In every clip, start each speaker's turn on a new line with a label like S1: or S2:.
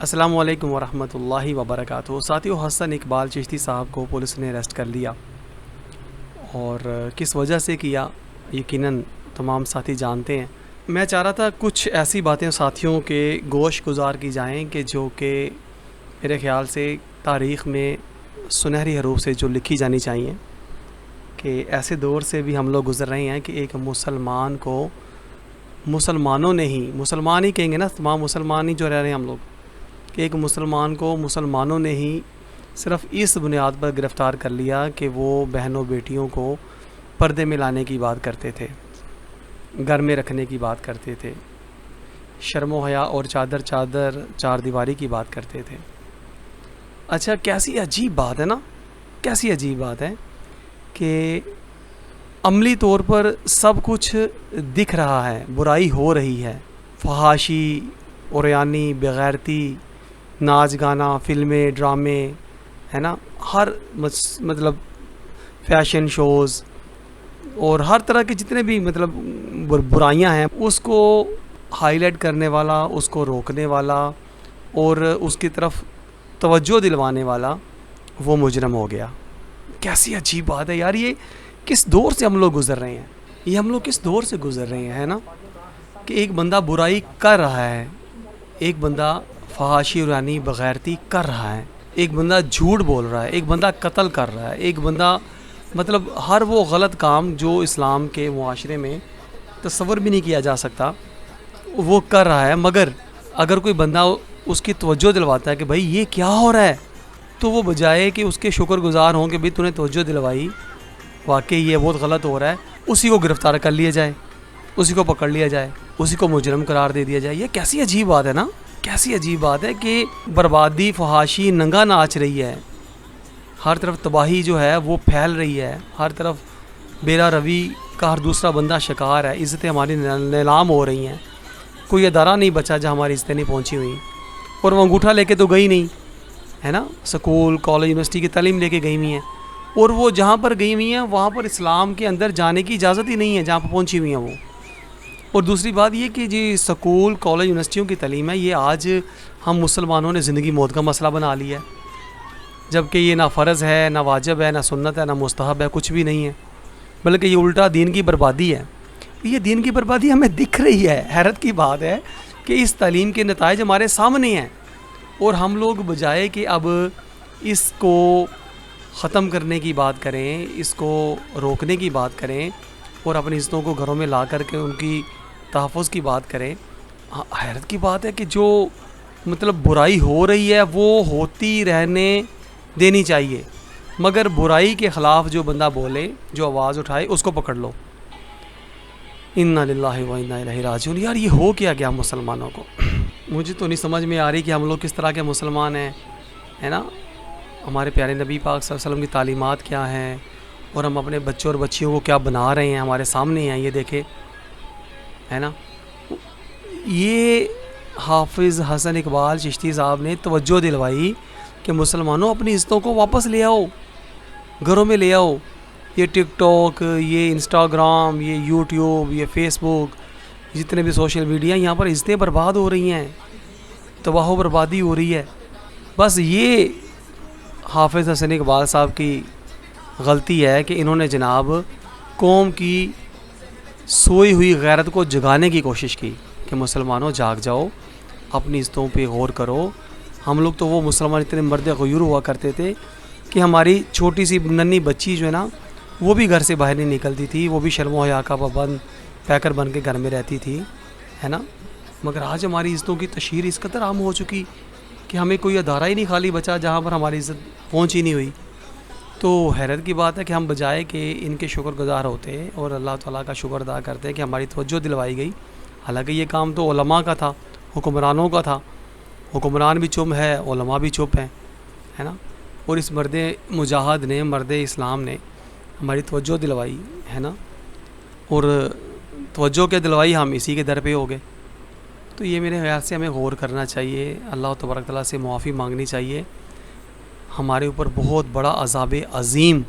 S1: السلام علیکم ورحمۃ اللہ وبرکاتہ۔ ساتھیو، حسن اقبال چشتی صاحب کو پولیس نے اریسٹ کر لیا، اور کس وجہ سے کیا یقیناً تمام ساتھی جانتے ہیں۔ میں چاہ رہا تھا کچھ ایسی باتیں ساتھیوں کے گوش گزار کی جائیں کہ جو کہ میرے خیال سے تاریخ میں سنہری حروف سے جو لکھی جانی چاہیے، کہ ایسے دور سے بھی ہم لوگ گزر رہے ہیں کہ ایک مسلمان کو مسلمانوں نے ہی، مسلمان ہی کہیں گے نا، تمام مسلمان ہی جو رہ رہے ہیں ہم لوگ، کہ ایک مسلمان کو مسلمانوں نے ہی صرف اس بنیاد پر گرفتار کر لیا کہ وہ بہنوں بیٹیوں کو پردے میں لانے کی بات کرتے تھے، گھر میں رکھنے کی بات کرتے تھے، شرم و حیا اور چادر چار دیواری کی بات کرتے تھے۔ اچھا، کیسی عجیب بات ہے نا، کیسی عجیب بات ہے کہ عملی طور پر سب کچھ دکھ رہا ہے، برائی ہو رہی ہے، فحاشی، عریانی، بغیرتی، ناچ گانا، فلمیں، ڈرامے، ہے نا، ہر مطلب فیشن شوز اور ہر طرح کے جتنے بھی مطلب برائیاں ہیں، اس کو ہائی لائٹ کرنے والا، اس کو روکنے والا اور اس کی طرف توجہ دلوانے والا وہ مجرم ہو گیا۔ کیسی عجیب بات ہے یار، یہ کس دور سے ہم لوگ گزر رہے ہیں، یہ ہم لوگ کس دور سے گزر رہے ہیں، ہے نا، کہ ایک بندہ برائی کر رہا ہے، ایک بندہ فحاشی، عریانی، بغیرتی کر رہا ہے، ایک بندہ جھوٹ بول رہا ہے، ایک بندہ قتل کر رہا ہے، ایک بندہ مطلب ہر وہ غلط کام جو اسلام کے معاشرے میں تصور بھی نہیں کیا جا سکتا وہ کر رہا ہے۔ مگر اگر کوئی بندہ اس کی توجہ دلواتا ہے کہ بھائی یہ کیا ہو رہا ہے، تو وہ بجائے کہ اس کے شکر گزار ہوں کہ بھائی تو نے توجہ دلوائی، واقعی یہ بہت غلط ہو رہا ہے، اسی کو گرفتار کر لیا جائے، اسی کو پکڑ لیا جائے، اسی کو مجرم قرار دے دیا جائے۔ یہ کیسی عجیب بات ہے نا، کیسی عجیب بات ہے کہ بربادی، فحاشی ننگا ناچ رہی ہے، ہر طرف تباہی جو ہے وہ پھیل رہی ہے، ہر طرف بیرا روی کا ہر دوسرا بندہ شکار ہے، عزتیں ہماری نیلام ہو رہی ہیں، کوئی ادارہ نہیں بچا جہاں ہماری عزتیں نہیں پہنچی ہوئی، اور وہ انگوٹھا لے کے تو گئی نہیں، ہے نا، سکول، کالج، یونیورسٹی کی تعلیم لے کے گئی ہوئی ہیں، اور وہ جہاں پر گئی ہوئی ہیں وہاں پر اسلام کے اندر جانے کی اجازت ہی نہیں ہے جہاں پر پہنچی ہوئی ہیں وہ۔ اور دوسری بات یہ کہ جی سکول، کالج، یونیورسٹیوں کی تعلیم ہے، یہ آج ہم مسلمانوں نے زندگی موت کا مسئلہ بنا لیا ہے، جبکہ یہ نہ فرض ہے، نہ واجب ہے، نہ سنت ہے، نہ مستحب ہے، کچھ بھی نہیں ہے، بلکہ یہ الٹا دین کی بربادی ہے۔ یہ دین کی بربادی ہمیں دکھ رہی ہے، حیرت کی بات ہے کہ اس تعلیم کے نتائج ہمارے سامنے ہیں، اور ہم لوگ بجائے کہ اب اس کو ختم کرنے کی بات کریں، اس کو روکنے کی بات کریں، اور اپنی عزتوں کو گھروں میں لا کر کے ان کی تحفظ کی بات کریں، حیرت کی بات ہے کہ جو مطلب برائی ہو رہی ہے وہ ہوتی رہنے دینی چاہیے، مگر برائی کے خلاف جو بندہ بولے، جو آواز اٹھائے، اس کو پکڑ لو۔ انا للہ و انا الیہ راجعون۔ یار یہ ہو کیا گیا مسلمانوں کو؟ مجھے تو نہیں سمجھ میں آ رہی کہ ہم لوگ کس طرح کے مسلمان ہیں، ہے نا، ہمارے پیارے نبی پاک صلی اللہ علیہ وسلم کی تعلیمات کیا ہیں، اور ہم اپنے بچوں اور بچیوں کو کیا بنا رہے ہیں، ہمارے سامنے ہیں، یہ دیکھیں، ہے نا۔ یہ حافظ حسن اقبال چشتی صاحب نے توجہ دلوائی کہ مسلمانوں اپنی عزتوں کو واپس لے آؤ، گھروں میں لے آؤ۔ یہ ٹک ٹاک، یہ انسٹاگرام، یہ یوٹیوب، یہ فیس بک، جتنے بھی سوشل میڈیا، یہاں پر عزتیں برباد ہو رہی ہیں، تباہ و بربادی ہو رہی ہے۔ بس یہ حافظ حسن اقبال صاحب کی غلطی ہے کہ انہوں نے جناب قوم کی سوئی ہوئی غیرت کو جگانے کی کوشش کی کہ مسلمانوں جاگ جاؤ، اپنی عزتوں پہ غور کرو۔ ہم لوگ تو وہ مسلمان اتنے مرد غیور ہوا کرتے تھے کہ ہماری چھوٹی سی ننھی بچی جو ہے نا، وہ بھی گھر سے باہر نہیں نکلتی تھی، وہ بھی شرم و حیا کا پابند پیکر بن کے گھر میں رہتی تھی، ہے نا۔ مگر آج ہماری عزتوں کی تشہیر اس قدر عام ہو چکی کہ ہمیں کوئی ادارہ ہی نہیں خالی بچا جہاں پر ہماری عزت پہنچ ہی نہیں ہوئی۔ تو حیرت کی بات ہے کہ ہم بجائے کہ ان کے شکر گزار ہوتے اور اللہ تعالیٰ کا شکر ادا کرتے کہ ہماری توجہ دلوائی گئی، حالانکہ یہ کام تو علماء کا تھا، حکمرانوں کا تھا، حکمران بھی چپ ہے، علماء بھی چپ ہیں، ہے نا، اور اس مرد مجاہد نے، مرد اسلام نے ہماری توجہ دلوائی، ہے نا، اور توجہ کے دلوائی ہم اسی کے در پہ ہو گئے۔ تو یہ میرے خیال سے ہمیں غور کرنا چاہیے، اللہ تبارک تعالیٰ سے معافی مانگنی چاہیے۔ ہمارے اوپر بہت بڑا عذاب عظیم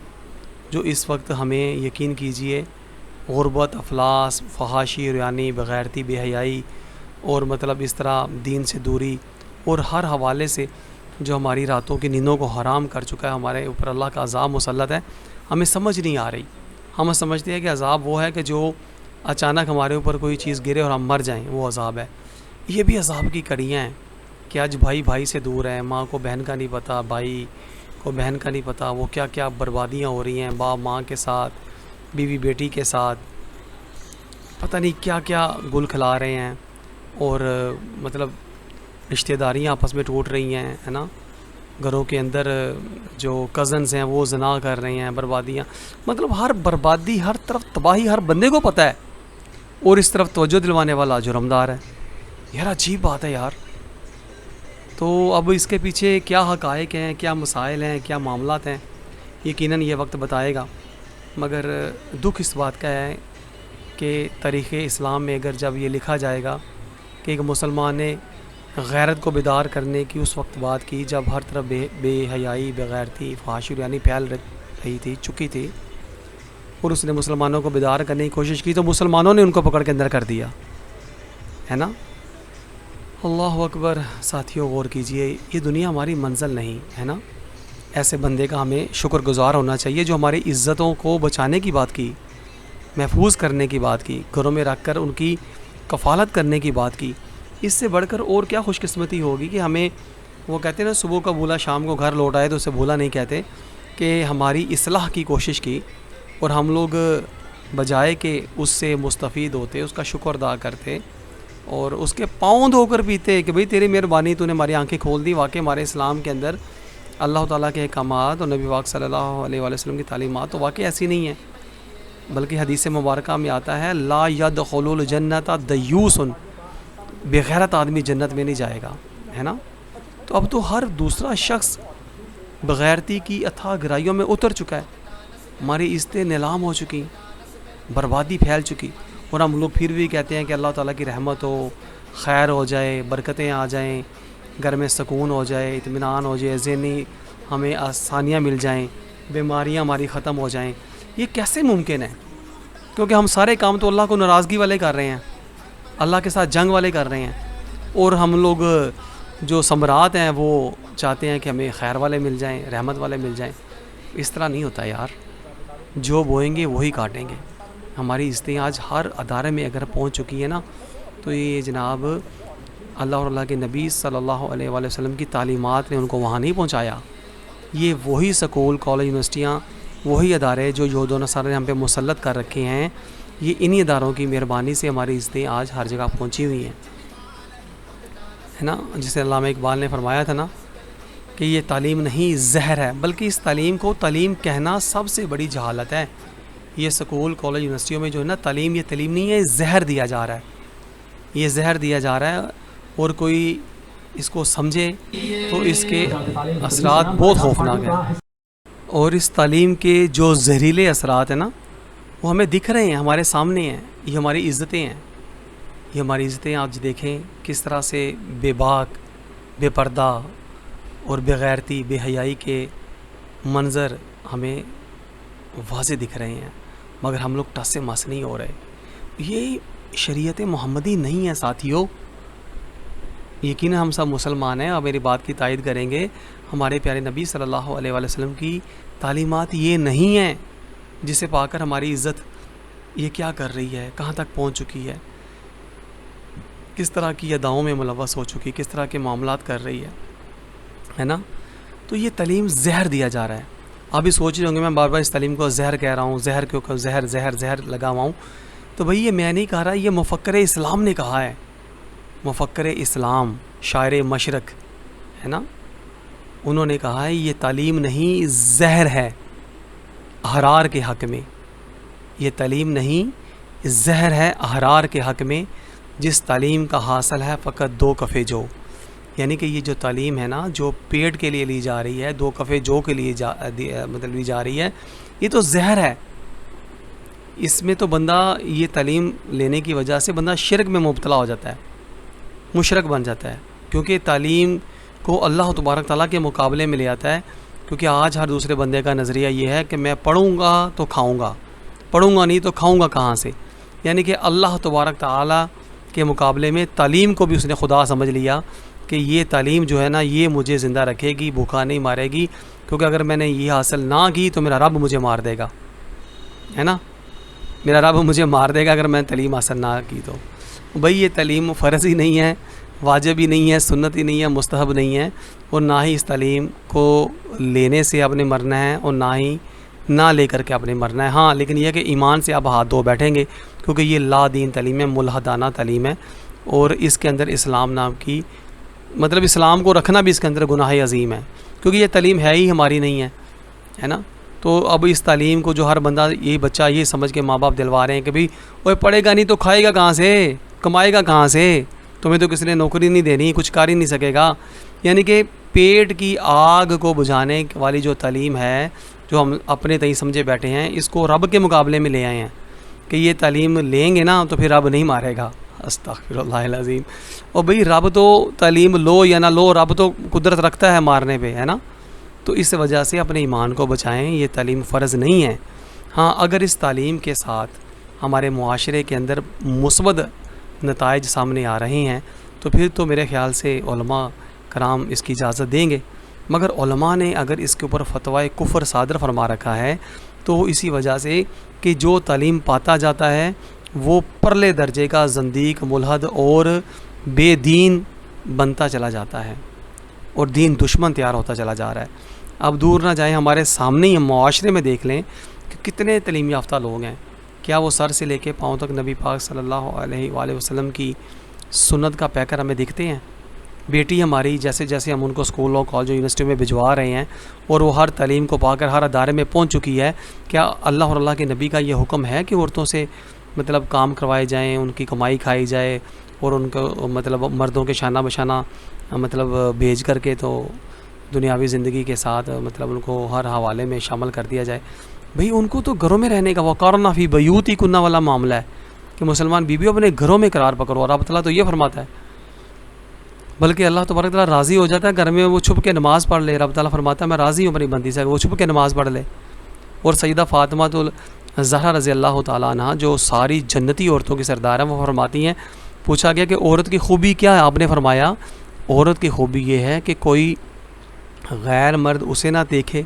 S1: جو اس وقت ہمیں یقین کیجئے، غربت، افلاس، فحاشی، عریانی، بغیرتی، بے حیائی، اور مطلب اس طرح دین سے دوری، اور ہر حوالے سے جو ہماری راتوں کی نیندوں کو حرام کر چکا ہے، ہمارے اوپر اللہ کا عذاب مسلط ہے، ہمیں سمجھ نہیں آ رہی۔ ہم سمجھتے ہیں کہ عذاب وہ ہے کہ جو اچانک ہمارے اوپر کوئی چیز گرے اور ہم مر جائیں، وہ عذاب ہے۔ یہ بھی عذاب کی کڑیاں ہیں کہ آج بھائی بھائی سے دور ہے، ماں کو بہن کا نہیں پتہ، بھائی کو بہن کا نہیں پتہ، وہ کیا کیا بربادیاں ہو رہی ہیں، باپ ماں کے ساتھ، بیوی بیٹی کے ساتھ، پتہ نہیں کیا کیا گل کھلا رہے ہیں، اور مطلب رشتہ داریاں آپس میں ٹوٹ رہی ہیں، ہے نا، گھروں کے اندر جو کزنز ہیں وہ زنا کر رہے ہیں، بربادیاں، مطلب ہر بربادی، ہر طرف تباہی ہر بندے کو پتہ ہے، اور اس طرف توجہ دلوانے والا جرمدار ہے۔ یار عجیب بات ہے یار۔ تو اب اس کے پیچھے کیا حقائق ہیں، کیا مسائل ہیں، کیا معاملات ہیں، یقیناً یہ وقت بتائے گا، مگر دکھ اس بات کا ہے کہ تاریخ اسلام میں اگر جب یہ لکھا جائے گا کہ ایک مسلمان نے غیرت کو بیدار کرنے کی اس وقت بات کی جب ہر طرف بے حیائی، بے غیرتی، فحاشی یعنی پھیل رہی تھی، چکی تھی، اور اس نے مسلمانوں کو بیدار کرنے کی کوشش کی تو مسلمانوں نے ان کو پکڑ کے اندر کر دیا، ہے نا۔ اللہ اکبر۔ ساتھیوں غور کیجئے، یہ دنیا ہماری منزل نہیں ہے نا۔ ایسے بندے کا ہمیں شکر گزار ہونا چاہیے جو ہماری عزتوں کو بچانے کی بات کی، محفوظ کرنے کی بات کی، گھروں میں رکھ کر ان کی کفالت کرنے کی بات کی۔ اس سے بڑھ کر اور کیا خوش قسمتی ہوگی کہ ہمیں، وہ کہتے ہیں نا صبح کا بھولا شام کو گھر لوٹ آئے تو اسے بھولا نہیں کہتے، کہ ہماری اصلاح کی کوشش کی اور ہم لوگ بجائے کہ اس سے مستفید ہوتے، اس کا شکر ادا کرتے اور اس کے پاؤں دھو کر پیتے کہ بھئی تیری مہربانی، تو نے ہماری آنکھیں کھول دی۔ واقعی ہمارے اسلام کے اندر اللہ تعالیٰ کے احکامات اور نبی پاک صلی اللہ علیہ وآلہ وسلم کی تعلیمات تو واقعی ایسی نہیں ہیں، بلکہ حدیث مبارکہ میں آتا ہے لا یدخل الجنت دیوس، بغیرت آدمی جنت میں نہیں جائے گا، ہے نا۔ تو اب تو ہر دوسرا شخص بغیرتی کی اتھاہ گہرائیوں میں اتر چکا ہے، ہماری عزتیں نیلام ہو چکی، بربادی پھیل چکی، اور ہم لوگ پھر بھی کہتے ہیں کہ اللہ تعالیٰ کی رحمت ہو، خیر ہو جائے، برکتیں آ جائیں، گھر میں سکون ہو جائے، اطمینان ہو جائے، ذہنی ہمیں آسانیاں مل جائیں، بیماریاں ہماری ختم ہو جائیں۔ یہ کیسے ممکن ہے؟ کیونکہ ہم سارے کام تو اللہ کو ناراضگی والے کر رہے ہیں، اللہ کے ساتھ جنگ والے کر رہے ہیں، اور ہم لوگ جو ثمرات ہیں وہ چاہتے ہیں کہ ہمیں خیر والے مل جائیں، رحمت والے مل جائیں۔ اس طرح نہیں ہوتا یار، جو بوئیں گے وہی کاٹیں گے۔ ہماری عزتیں آج ہر ادارے میں اگر پہنچ چکی ہیں نا، تو یہ جناب اللہ اور اللہ کے نبی صلی اللہ علیہ وآلہ وسلم کی تعلیمات نے ان کو وہاں نہیں پہنچایا۔ یہ وہی سکول، کالج، یونیورسٹیاں، وہی ادارے جو یہود و نصارہ نے ہم پہ مسلط کر رکھے ہیں، یہ انہی اداروں کی مہربانی سے ہماری عزتیں آج ہر جگہ پہنچی ہوئی ہیں، ہے نا۔ جسے علامہ اقبال نے فرمایا تھا نا کہ یہ تعلیم نہیں زہر ہے، بلکہ اس تعلیم کو تعلیم کہنا سب سے بڑی جہالت ہے۔ یہ سکول، کالج، یونیورسٹیوں میں جو ہے نا تعلیم، یہ تعلیم نہیں ہے، یہ زہر دیا جا رہا ہے، یہ زہر دیا جا رہا ہے، اور کوئی اس کو سمجھے تو اس کے اثرات بہت خوفناک ہیں۔ اور اس تعلیم کے جو زہریلے اثرات ہیں نا، وہ ہمیں دکھ رہے ہیں، ہمارے سامنے ہیں۔ یہ ہماری عزتیں ہیں، یہ ہماری عزتیں آج دیکھیں کس طرح سے بے باک، بے پردہ اور بے غیرتی، بے حیائی کے منظر ہمیں واضح دکھ رہے ہیں، مگر ہم لوگ ٹس سے مس نہیں ہو رہے۔ یہ شریعت محمدی نہیں ہے ساتھیوں۔ یقیناً ہم سب مسلمان ہیں اور میری بات کی تائید کریں گے، ہمارے پیارے نبی صلی اللہ علیہ وآلہ وسلم کی تعلیمات یہ نہیں ہیں جسے پا کر ہماری عزت یہ کیا کر رہی ہے، کہاں تک پہنچ چکی ہے، کس طرح کی اداؤں میں ملوث ہو چکی، کس طرح کے معاملات کر رہی ہے نا۔ تو یہ تعلیم زہر دیا جا رہا ہے۔ آپ بھی سوچ رہے ہوں گے میں بار بار اس تعلیم کو زہر کہہ رہا ہوں، زہر کیوں کہ زہر زہر زہر لگا ہوا ہوں، تو بھئی یہ میں نہیں کہہ رہا، یہ مفکر اسلام نے کہا ہے۔ مفکر اسلام، شاعر مشرق، ہے نا، انہوں نے کہا ہے یہ تعلیم نہیں زہر ہے احرار کے حق میں، یہ تعلیم نہیں زہر ہے احرار کے حق میں، جس تعلیم کا حاصل ہے فقط دو کفے جو، یعنی کہ یہ جو تعلیم ہے نا جو پیٹ کے لیے لی جا رہی ہے، دو کفے جو کے لیے مطلب لی جا رہی ہے، یہ تو زہر ہے۔ اس میں تو بندہ یہ تعلیم لینے کی وجہ سے بندہ شرک میں مبتلا ہو جاتا ہے، مشرک بن جاتا ہے، کیونکہ تعلیم کو اللہ تبارک تعالیٰ کے مقابلے میں لے آتا ہے۔ کیونکہ آج ہر دوسرے بندے کا نظریہ یہ ہے کہ میں پڑھوں گا تو کھاؤں گا، پڑھوں گا نہیں تو کھاؤں گا کہاں سے، یعنی کہ اللہ تبارک تعالیٰ کے مقابلے میں تعلیم کو بھی اس نے خدا سمجھ لیا کہ یہ تعلیم جو ہے نا یہ مجھے زندہ رکھے گی، بھوکا نہیں مارے گی، کیونکہ اگر میں نے یہ حاصل نہ کی تو میرا رب مجھے مار دے گا، ہے نا، میرا رب مجھے مار دے گا اگر میں نے تعلیم حاصل نہ کی تو۔ بھئی یہ تعلیم فرض ہی نہیں ہے، واجب ہی نہیں ہے، سنت ہی نہیں ہے، مستحب نہیں ہے، اور نہ ہی اس تعلیم کو لینے سے آپ نے مرنا ہے اور نہ ہی نہ لے کر کے آپ نے مرنا ہے۔ ہاں لیکن یہ کہ ایمان سے آپ ہاتھ دھو بیٹھیں گے، کیونکہ یہ لا دین تعلیم ہے، ملحدانہ تعلیم ہے، اور اس کے اندر اسلام نام کی مطلب اسلام کو رکھنا بھی اس کے اندر گناہ عظیم ہے، کیونکہ یہ تعلیم ہے ہی ہماری نہیں ہے، ہے نا۔ تو اب اس تعلیم کو جو ہر بندہ یہی بچہ یہ سمجھ کے ماں باپ دلوا رہے ہیں کہ بھئی وہ پڑھے گا نہیں تو کھائے گا کہاں سے، کمائے گا کہاں سے، تمہیں تو کسی نے نوکری نہیں دینی، کچھ کر ہی نہیں سکے گا، یعنی کہ پیٹ کی آگ کو بجھانے والی جو تعلیم ہے جو ہم اپنے تئیں سمجھے بیٹھے ہیں، اس کو رب کے مقابلے میں لے آئے ہیں کہ یہ تعلیم لیں گے نا تو پھر رب نہیں مارے گا۔ استغفر اللہ العظیم۔ اور بھئی رب تو تعلیم لو یا نہ لو، رب تو قدرت رکھتا ہے مارنے پہ، ہے نا۔ تو اس وجہ سے اپنے ایمان کو بچائیں، یہ تعلیم فرض نہیں ہے۔ ہاں اگر اس تعلیم کے ساتھ ہمارے معاشرے کے اندر مثبت نتائج سامنے آ رہے ہیں تو پھر تو میرے خیال سے علماء کرام اس کی اجازت دیں گے، مگر علماء نے اگر اس کے اوپر فتویٰ کفر صادر فرما رکھا ہے تو اسی وجہ سے کہ جو تعلیم پاتا جاتا ہے وہ پرلے درجے کا زندیق، ملحد اور بے دین بنتا چلا جاتا ہے، اور دین دشمن تیار ہوتا چلا جا رہا ہے۔ اب دور نہ جائیں، ہمارے سامنے ہی ہم معاشرے میں دیکھ لیں کہ کتنے تعلیم یافتہ لوگ ہیں، کیا وہ سر سے لے کے پاؤں تک نبی پاک صلی اللہ علیہ وآلہ وسلم کی سنت کا پیکر ہمیں دکھتے ہیں؟ بیٹی ہماری جیسے جیسے ہم ان کو اسکولوں کالجوں یونیورسٹیوں میں بھجوا رہے ہیں اور وہ ہر تعلیم کو پا کر ہر ادارے میں پہنچ چکی ہے، کیا اللہ اور اللہ کے نبی کا یہ حکم ہے کہ عورتوں سے مطلب کام کروائے جائیں، ان کی کمائی کھائی جائے، اور ان کو مطلب مردوں کے شانہ بشانہ مطلب بھیج کر کے تو دنیاوی زندگی کے ساتھ مطلب ان کو ہر حوالے میں شامل کر دیا جائے؟ بھئی ان کو تو گھروں میں رہنے کا وقارنا فی بیوتکن والا معاملہ ہے کہ مسلمان بیویوں اپنے گھروں میں قرار پکڑو، اور رب تعالیٰ تو یہ فرماتا ہے، بلکہ اللہ تبارک تعالیٰ راضی ہو جاتا ہے گھر میں وہ چھپ کے نماز پڑھ لے۔ رب تعالیٰ فرماتا ہے میں راضی ہوں اپنی بندی سے، وہ چھپ کے نماز پڑھ لے۔ اور سیدہ فاطمہ الزہرا رضی اللہ تعالیٰ عنہ جو ساری جنتی عورتوں کی سردار ہیں، وہ فرماتی ہیں، پوچھا گیا کہ عورت کی خوبی کیا ہے؟ آپ نے فرمایا عورت کی خوبی یہ ہے کہ کوئی غیر مرد اسے نہ دیکھے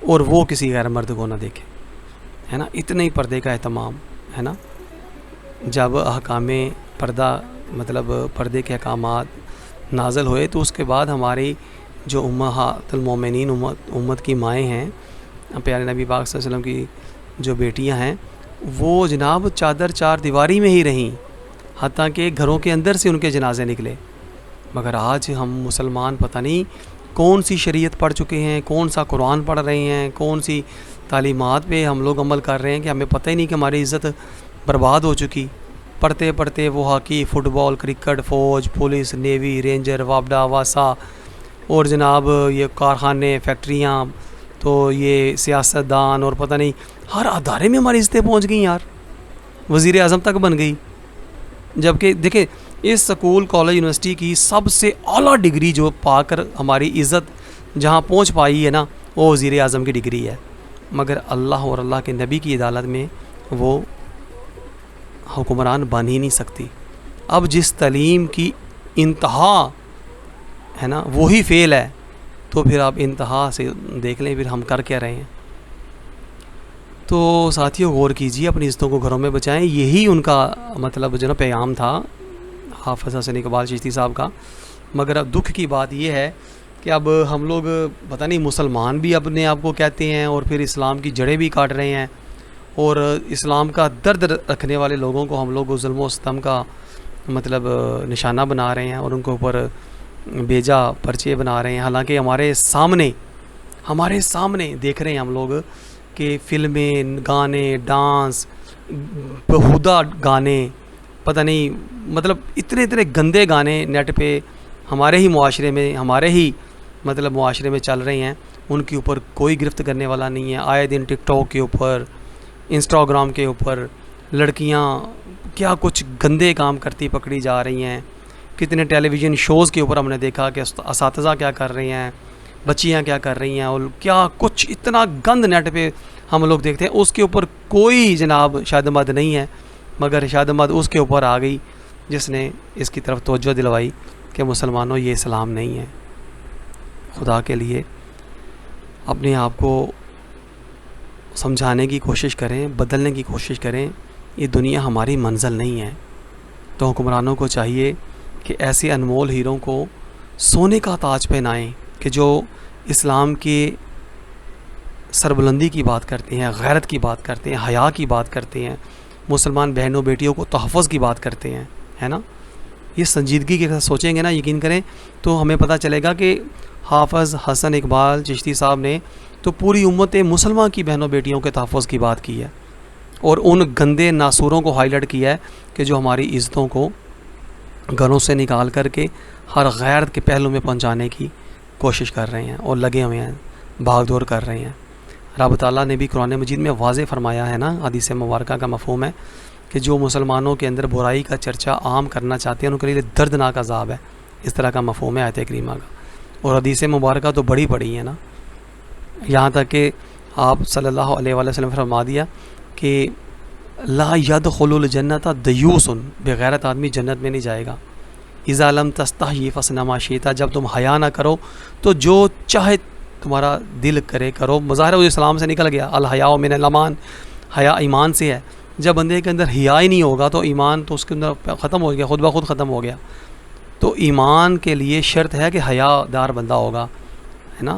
S1: اور وہ کسی غیر مرد کو نہ دیکھے، ہے نا۔ اتنے ہی پردے کا اہتمام ہے نا۔ جب احکام پردہ مطلب پردے کے احکامات نازل ہوئے تو اس کے بعد ہماری جو امہات المومنین امت کی مائیں ہیں، پیارے نبی پاک صلی اللہ علیہ وسلم کی جو بیٹیاں ہیں، وہ جناب چادر چار دیواری میں ہی رہیں، حتیٰ کہ گھروں کے اندر سے ان کے جنازے نکلے۔ مگر آج ہم مسلمان پتہ نہیں کون سی شریعت پڑھ چکے ہیں، کون سا قرآن پڑھ رہے ہیں، کون سی تعلیمات پہ ہم لوگ عمل کر رہے ہیں کہ ہمیں پتہ ہی نہیں کہ ہماری عزت برباد ہو چکی۔ پڑھتے پڑھتے وہ ہاکی، فٹ بال، کرکٹ، فوج، پولیس، نیوی، رینجر، وابڈا، واسا، اور جناب یہ کارخانے، فیکٹریاں، تو یہ سیاستدان، اور پتہ نہیں ہر ادارے میں ہماری عزتیں پہنچ گئیں یار، وزیر اعظم تک بن گئی۔ جبکہ دیکھیں اس سکول کالج یونیورسٹی کی سب سے اعلیٰ ڈگری جو پا کر ہماری عزت جہاں پہنچ پائی ہے نا، وہ وزیر اعظم کی ڈگری ہے، مگر اللہ اور اللہ کے نبی کی عدالت میں وہ حکمران بن ہی نہیں سکتی۔ اب جس تعلیم کی انتہا ہے نا وہی فیل ہے، تو پھر آپ انتہا سے دیکھ لیں پھر ہم کر کیا رہے ہیں۔ تو ساتھیوں غور کیجیے، اپنی عزتوں کو گھروں میں بچائیں، یہی ان کا مطلب جو نا پیغام تھا حافظ حسن اقبال چشتی صاحب کا۔ مگر اب دکھ کی بات یہ ہے کہ اب ہم لوگ پتہ نہیں مسلمان بھی اپنے آپ کو کہتے ہیں اور پھر اسلام کی جڑیں بھی کاٹ رہے ہیں، اور اسلام کا درد رکھنے والے لوگوں کو ہم لوگ ظلم و ستم کا مطلب نشانہ بنا رہے ہیں اور ان کے اوپر بیجا پرچے بنا رہے ہیں۔ حالانکہ ہمارے سامنے دیکھ رہے ہیں ہم لوگ کہ فلمیں، گانے، ڈانس، بہودہ گانے، پتہ نہیں مطلب اتنے گندے گانے نیٹ پہ ہمارے ہی معاشرے میں چل رہے ہیں، ان کے اوپر کوئی گرفت کرنے والا نہیں ہے۔ آئے دن ٹک ٹاک کے اوپر، انسٹاگرام کے اوپر لڑکیاں کیا کچھ گندے کام کرتی پکڑی جا رہی ہیں۔ کتنے ٹیلی ویژن شوز کے اوپر ہم نے دیکھا کہ اساتذہ کیا کر رہے ہیں، بچیاں کیا کر رہی ہیں، اور کیا کچھ اتنا گند نیٹ پہ ہم لوگ دیکھتے ہیں۔ اس کے اوپر کوئی جناب شاد مد نہیں ہے، مگر شاد مد اس کے اوپر آ گئی جس نے اس کی طرف توجہ دلوائی۔ کہ مسلمانوں یہ اسلام نہیں ہے. خدا کے لیے اپنے آپ کو سمجھانے کی کوشش کریں، بدلنے کی کوشش کریں. یہ دنیا ہماری منزل نہیں ہے. تو حکمرانوں کو چاہیے کہ ایسے انمول ہیروں کو سونے کا تاج پہنائیں کہ جو اسلام کے سربلندی کی بات کرتے ہیں، غیرت کی بات کرتے ہیں، حیا کی بات کرتے ہیں، مسلمان بہنوں بیٹیوں کو تحفظ کی بات کرتے ہیں، ہے نا. یہ سنجیدگی کے ساتھ سوچیں گے نا، یقین کریں تو ہمیں پتہ چلے گا کہ حافظ حسن اقبال چشتی صاحب نے تو پوری امت مسلمان کی بہنوں بیٹیوں کے تحفظ کی بات کی ہے، اور ان گندے ناسوروں کو ہائی لائٹ کیا ہے کہ جو ہماری عزتوں کو گھروں سے نکال کر کے ہر غیر کے پہلو میں پہنچانے کی کوشش کر رہے ہیں اور لگے ہوئے ہیں، بھاگ دور کر رہے ہیں. رب تعالیٰ نے بھی قرآن مجید میں واضح فرمایا ہے نا، حدیث مبارکہ کا مفہوم ہے کہ جو مسلمانوں کے اندر برائی کا چرچا عام کرنا چاہتے ہیں ان کے لیے دردناک عذاب ہے. اس طرح کا مفہوم ہے آیت کریمہ کا. اور حدیث مبارکہ تو بڑی پڑی ہے نا، یہاں تک کہ آپ صلی اللہ علیہ وآلہ وسلم فرما دیا کہ لا يدخل الجنت دیوس، بغیرت آدمی جنت میں نہیں جائے گا. اذا لم تستحی فاصنع ما شئت، جب تم حیا نہ کرو تو جو چاہے تمہارا دل کرے کرو. مظاہر وہ اسلام سے نکل گیا، الحیاء من الایمان، حیا ایمان سے ہے. جب بندے کے اندر حیا ہی نہیں ہوگا تو ایمان تو اس کے اندر ختم ہو گیا، خود بخود ختم ہو گیا. تو ایمان کے لیے شرط ہے کہ حیا دار بندہ ہوگا، ہے نا.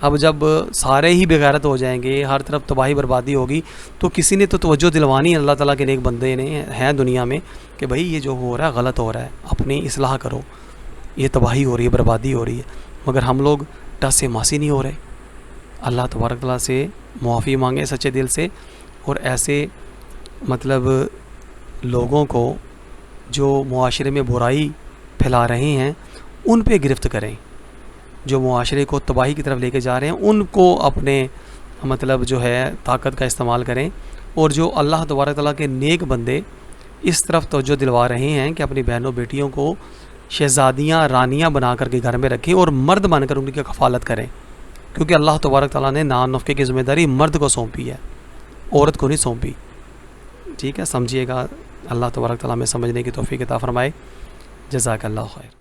S1: اب جب سارے ہی بغیرت ہو جائیں گے، ہر طرف تباہی بربادی ہوگی، تو کسی نے تو توجہ دلوانی اللہ تعالیٰ کے نیک بندے نے ہیں دنیا میں کہ بھائی یہ جو ہو رہا ہے غلط ہو رہا ہے، اپنی اصلاح کرو، یہ تباہی ہو رہی ہے، بربادی ہو رہی ہے. مگر ہم لوگ ٹس سے ماسی نہیں ہو رہے. اللہ تبارک تعالیٰ سے معافی مانگیں سچے دل سے، اور ایسے مطلب لوگوں کو جو معاشرے میں برائی پھیلا رہے ہیں ان پہ گرفت کریں، جو معاشرے کو تباہی کی طرف لے کے جا رہے ہیں ان کو اپنے مطلب جو ہے طاقت کا استعمال کریں. اور جو اللہ تبارک تعالیٰ کے نیک بندے اس طرف توجہ دلوا رہے ہیں کہ اپنی بہنوں بیٹیوں کو شہزادیاں رانیاں بنا کر کے گھر میں رکھیں اور مرد بن کر ان کی کفالت کریں، کیونکہ اللہ تبارک تعالیٰ نے نان نفقے کی ذمہ داری مرد کو سونپی ہے، عورت کو نہیں سونپی. ٹھیک ہے، سمجھیے گا. اللہ تبارک تعالیٰ میں سمجھنے کی توفیق عطا فرمائے. جزاک اللہ خیر.